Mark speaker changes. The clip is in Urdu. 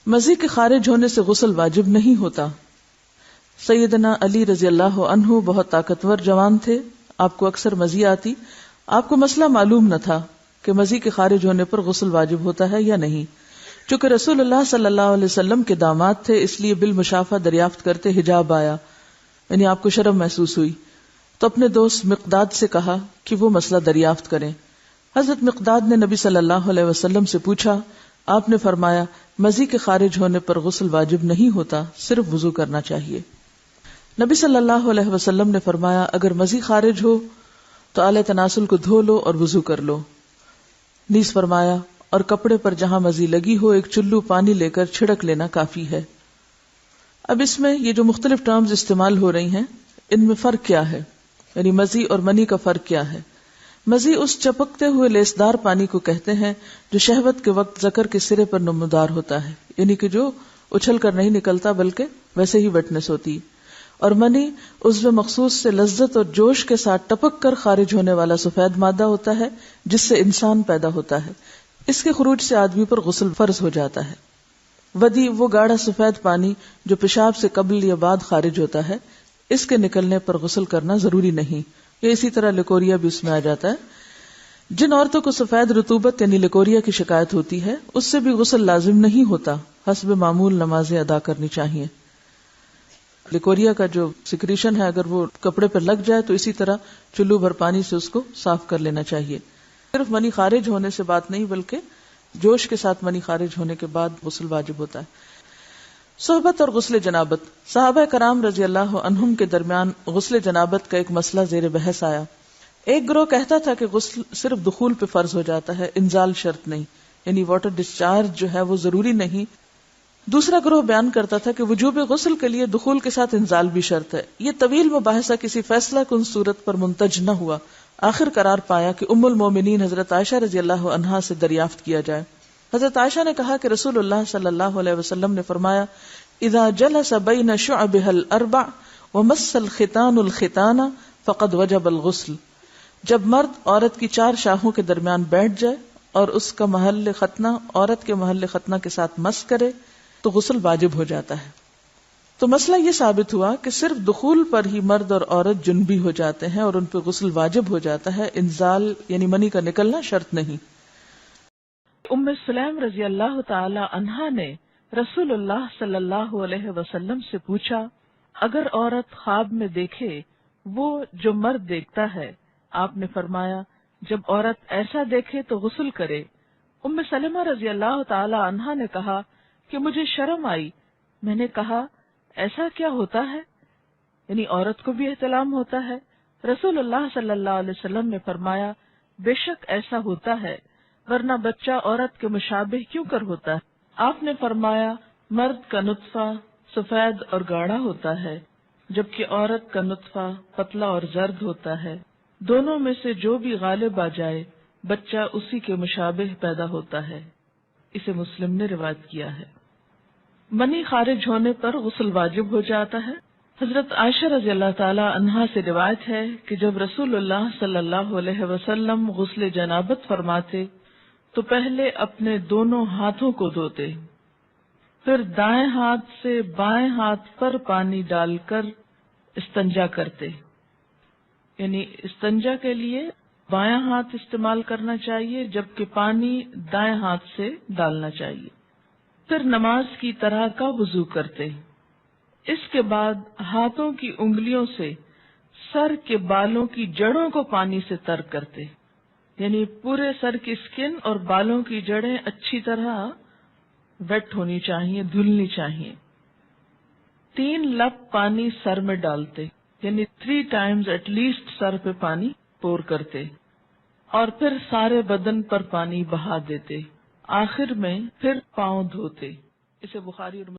Speaker 1: مزی کے خارج ہونے سے غسل واجب نہیں ہوتا۔ سیدنا علی رضی اللہ عنہ بہت طاقتور جوان تھے، آپ کو اکثر مزی آتی، آپ کو مسئلہ معلوم نہ تھا کہ مزی کے خارج ہونے پر غسل واجب ہوتا ہے یا نہیں۔ چونکہ رسول اللہ صلی اللہ علیہ وسلم کے داماد تھے، اس لیے بالمشافہ دریافت کرتے حجاب آیا، یعنی آپ کو شرم محسوس ہوئی، تو اپنے دوست مقداد سے کہا کہ وہ مسئلہ دریافت کریں۔ حضرت مقداد نے نبی صلی اللہ علیہ وسلم سے پوچھا، آپ نے فرمایا مزی کے خارج ہونے پر غسل واجب نہیں ہوتا، صرف وضو کرنا چاہیے۔ نبی صلی اللہ علیہ وسلم نے فرمایا اگر مزی خارج ہو تو آلہ تناسل کو دھو لو اور وضو کر لو۔ نیز فرمایا اور کپڑے پر جہاں مزی لگی ہو ایک چلو پانی لے کر چھڑک لینا کافی ہے۔ اب اس میں یہ جو مختلف ٹرمز استعمال ہو رہی ہیں ان میں فرق کیا ہے، یعنی مزی اور منی کا فرق کیا ہے؟ مزی اس چپکتے ہوئے لیسدار پانی کو کہتے ہیں جو شہوت کے وقت ذکر کے سرے پر نمودار ہوتا ہے، یعنی کہ جو اچھل کر نہیں نکلتا بلکہ ویسے ہی ویٹنس ہوتی ہے۔ اور منی عضو مخصوص سے لذت اور جوش کے ساتھ ٹپک کر خارج ہونے والا سفید مادہ ہوتا ہے جس سے انسان پیدا ہوتا ہے، اس کے خروج سے آدمی پر غسل فرض ہو جاتا ہے۔ ودی وہ گاڑھا سفید پانی جو پیشاب سے قبل یا بعد خارج ہوتا ہے، اس کے نکلنے پر غسل کرنا ضروری نہیں، یا اسی طرح لیکوریا بھی اس میں آ جاتا ہے۔ جن عورتوں کو سفید رطوبت یعنی لیکوریا کی شکایت ہوتی ہے اس سے بھی غسل لازم نہیں ہوتا، حسب معمول نمازیں ادا کرنی چاہیے۔ لیکوریا کا جو سیکریشن ہے اگر وہ کپڑے پر لگ جائے تو اسی طرح چلو بھر پانی سے اس کو صاف کر لینا چاہیے۔ صرف منی خارج ہونے سے بات نہیں بلکہ جوش کے ساتھ منی خارج ہونے کے بعد غسل واجب ہوتا ہے۔ صحبت اور غسل جنابت۔ صحابہ کرام رضی اللہ عنہم کے درمیان غسل جنابت کا ایک مسئلہ زیر بحث آیا۔ ایک گروہ کہتا تھا کہ غسل صرف دخول پہ فرض ہو جاتا ہے، انزال شرط نہیں، یعنی واٹر ڈسچارج جو ہے وہ ضروری نہیں۔ دوسرا گروہ بیان کرتا تھا کہ وجوب غسل کے لیے دخول کے ساتھ انزال بھی شرط ہے۔ یہ طویل مباحثہ کسی فیصلہ کن صورت پر منتج نہ ہوا، آخر قرار پایا کہ ام المومنین حضرت عائشہ رضی اللہ عنہا سے دریافت کیا جائے۔ حضرت عائشہ نے کہا کہ رسول اللہ صلی اللہ علیہ وسلم نے فرمایا اذا جلس بین شعبها الاربع ومس الختان الختان فقد وجب الغسل، جب مرد عورت کی 4 شاخوں کے درمیان بیٹھ جائے اور اس کا محل ختنہ عورت کے محل ختنہ کے ساتھ مس کرے تو غسل واجب ہو جاتا ہے۔ تو مسئلہ یہ ثابت ہوا کہ صرف دخول پر ہی مرد اور عورت جنبی ہو جاتے ہیں اور ان پہ غسل واجب ہو جاتا ہے، انزال یعنی منی کا نکلنا شرط نہیں۔ ام سلیم رضی اللہ تعالی عنہا نے رسول اللہ صلی اللہ علیہ وسلم سے پوچھا اگر عورت خواب میں دیکھے وہ جو مرد دیکھتا ہے، آپ نے فرمایا جب عورت ایسا دیکھے تو غسل کرے۔ ام سلمہ رضی اللہ تعالی عنہا نے کہا کہ مجھے شرم آئی، میں نے کہا ایسا کیا ہوتا ہے، یعنی عورت کو بھی احتلام ہوتا ہے؟ رسول اللہ صلی اللہ علیہ وسلم نے فرمایا بے شک ایسا ہوتا ہے، ورنہ بچہ عورت کے مشابہ کیوں کر ہوتا ہے؟ آپ نے فرمایا مرد کا نطفہ سفید اور گاڑھا ہوتا ہے جبکہ عورت کا نطفہ پتلا اور زرد ہوتا ہے، دونوں میں سے جو بھی غالب آ جائے بچہ اسی کے مشابہ پیدا ہوتا ہے۔ اسے مسلم نے روایت کیا ہے۔ منی خارج ہونے پر غسل واجب ہو جاتا ہے۔ حضرت عائشہ رضی اللہ تعالی عنہا سے روایت ہے کہ جب رسول اللہ صلی اللہ علیہ وسلم غسل جنابت فرماتے تو پہلے اپنے دونوں ہاتھوں کو دھوتے، پھر دائیں ہاتھ سے بائیں ہاتھ پر پانی ڈال کر استنجا کرتے، یعنی استنجا کے لیے بایاں ہاتھ استعمال کرنا چاہیے جبکہ پانی دائیں ہاتھ سے ڈالنا چاہیے، پھر نماز کی طرح کا وضو کرتے۔ اس کے بعد ہاتھوں کی انگلیوں سے سر کے بالوں کی جڑوں کو پانی سے تر کرتے، یعنی پورے سر کی سکن اور بالوں کی جڑیں اچھی طرح ویٹ ہونی چاہیے، دھلنی چاہیے۔ 3 لپ پانی سر میں ڈالتے، یعنی 3 times ایٹ لیسٹ سر پہ پانی پور کرتے، اور پھر سارے بدن پر پانی بہا دیتے، آخر میں پھر پاؤں دھوتے۔ اسے بخاری اور